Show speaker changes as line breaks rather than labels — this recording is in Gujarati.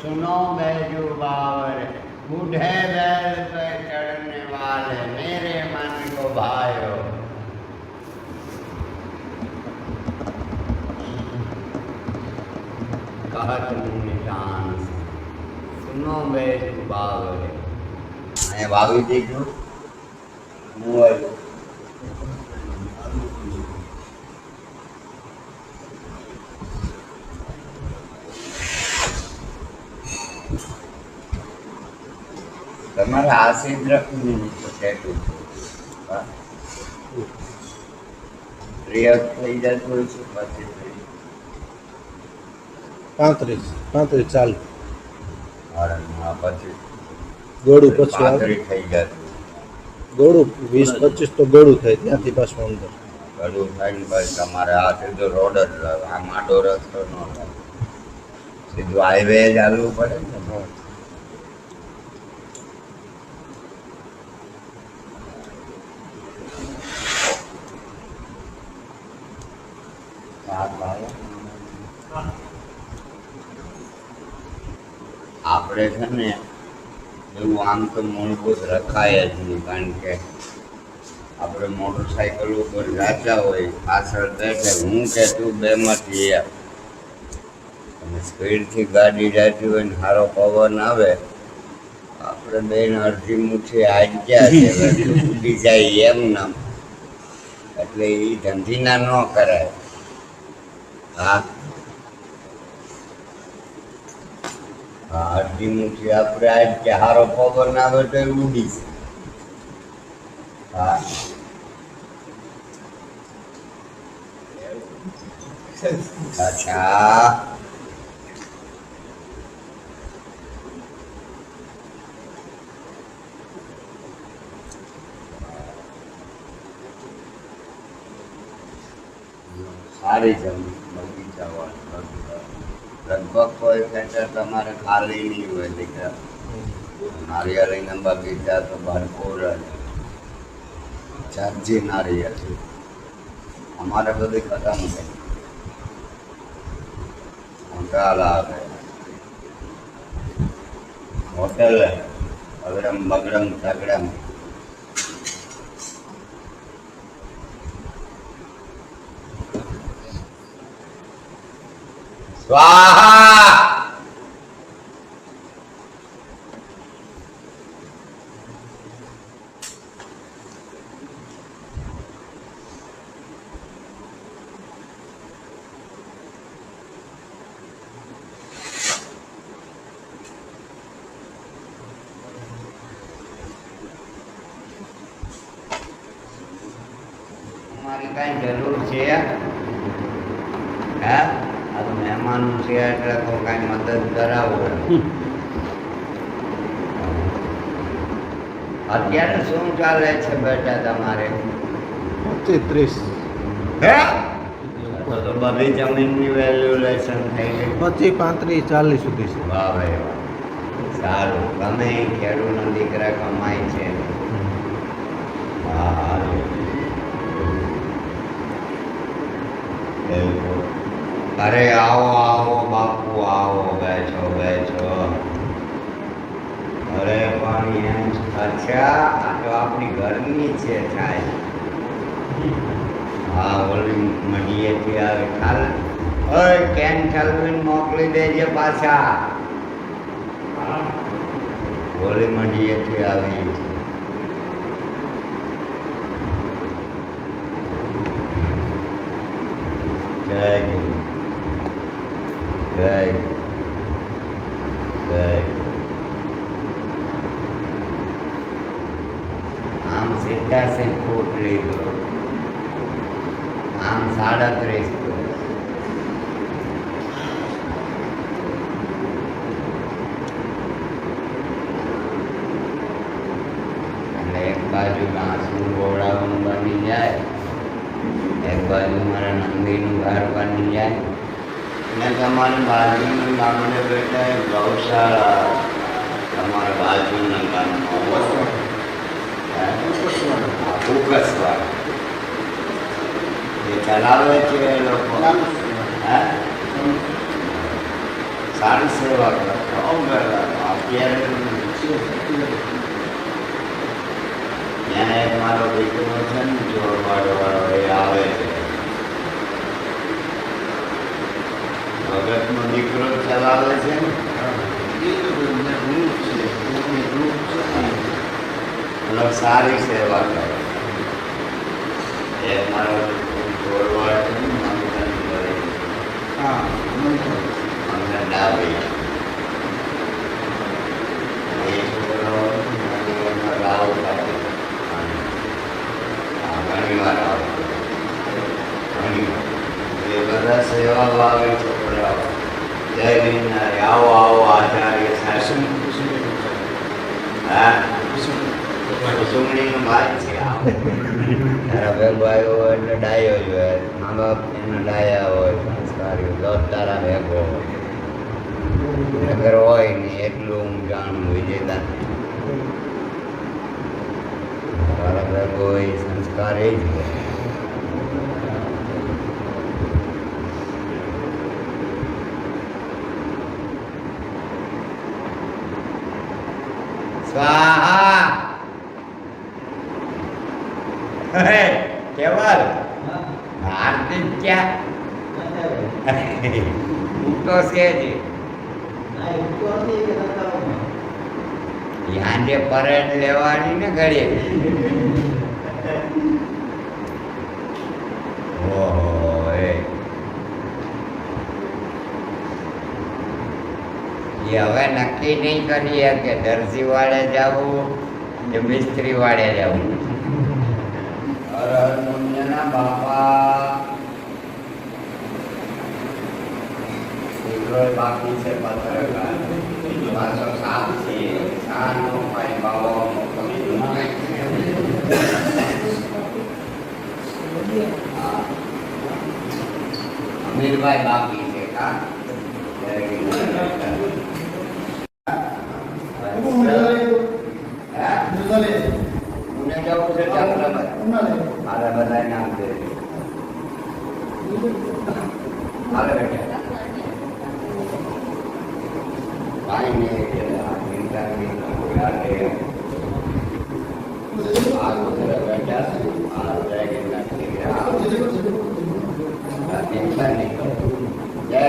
सुनो बैजू बावर बूढ़े बैल पे चढ़ने वाले मेरे मन को भायो। कहत मुनि कान सुनो बैजू बावर અહીંયા વાવી દીધું હું તમારે આ સિદ્ધ સેટું પ્રિય થઈ જતું હોય છે પછી
35 ચાલુ
પછી
ગોળું પછી
થઈ જતું
ગોળું 20-25 તો ગોળું થાય ત્યાંથી પાછું અંદર
ગળું થાય ને પછી તમારે આ સીધો રોડ જ આ માડો રસ્તો ન થાય સીધું હાઈવે જ હાલવું પડે ને આપણે છે ને એવું આમ તો મૂળભૂત રખાય જ નહીં કારણ કે આપણે મોટરસાઇકલ ઉપર જાતા હોય પાછળ બેઠે હું કે તું બેમાંથી અને સ્પીડથી ગાડી જતી હોય ને સારો પવન આવે આપણે બેન અડધી મુઠ્ઠી આજ્યા છે ઉડી જાય એમ નામ એટલે એ ધંધીના ન કરાય હા અડધી મુઠ્ઠી આપણે આજ કે સારો પવન આવે તો એ ઉડી હા અચ્છા સારી જમીન બગીચા લગભગ કોઈ ખેતર તમારે ખાલી નહીં હોય દીકરા નારિયેળીના બગીચા તો ભરપૂર જાજી નારિયેળ અમારે બધી ખતમ થઈ હોટલ આવે હોટલ અગડમ બગડમ તગડમ સ્વાહા તમારી કઈ જરૂર છે હે મહેમાન છે એટલે તો કઈ મદદ કરાવો અત્યારે શું ચાલે છે બેટા તમારે
25-30
હે તો બધી જમીનની વેલ્યુએશન થઈ ગઈ
25-35-40 સુધી છે
વાહ ભાઈ વાહ સારું તમે ખેડૂતના દીકરા કમાય છે હા સારું અરે આવો આવો બાપુ આવો બેઠો બેઠો અરે પણ એમ અચ્છા આ તો આપણી ઘરની છે થાય હા ઓલી મંડીએથી આવે ખાલ ઓય કેન ઠલવીને મોકલી દેજે પાછા ઓલી મંડીએથી આવી જય ગુરુ જય જય આમ સીધા સે ફૂટ લીધો આમ 37 એટલે એક બાજુ ઘાસનું ગોળાનું બની જાય, એક બાજુ મારા નંદીનું ઘર બની જાય, ને તમારી બાજુના ગામડે બેઠા એક ગૌશાળા તમારા બાજુના ગામમાં ઉકસવાડ એ ચલાવે છે એ લોકો. હે સારી સેવા કરતા અત્યારે ત્યાં એક મારો દીકરો છે ને ચોરવાડો વાળો એ આવે છે, ભગતનો દીકરો ચલાવે છે ને, મતલબ સારી સેવા કરે. એ મારો ચોરવાડ છે ને મને ડાબી એ છોકરો રાવ થાય ઘણી વાર આવતો, ઘણી વાર એ બધા સેવા ભાવે છોકરાઓ જય ગિરનારી આવો આવો આચાર્ય શાસન. હા કુસુમણીનો ભાગ છે. તારા ભાઈઓ હોય એટલે ડાયો જ હોય, મા બાપ એના ડાયા હોય, સંસ્કારી દોત તારા ભેગો હોય. નગર હોય ને એટલું હું જાણું વિજેતા તારા ભેગો હોય સંસ્કાર એ જ હોય. સ્વાહા કેવલ ભારતી ક્યાં તો છે જ યાંડે પરેડ લેવાની ને ઘડીએ. ઓહો એ હવે નક્કી નહીં કરીએ કે દરજી વાળે જવું કે મિસ્ત્રી વાળે જવું. ના બાપા દીકરો બાકી છે પત્રકાર પાછો સાપ છે સાનો ભાઈ બાબો અમીરભાઈ બાકી છે કા મારા બધા નામ દે હાલે બેટા ભાઈ ને ચિંતા નહીં જય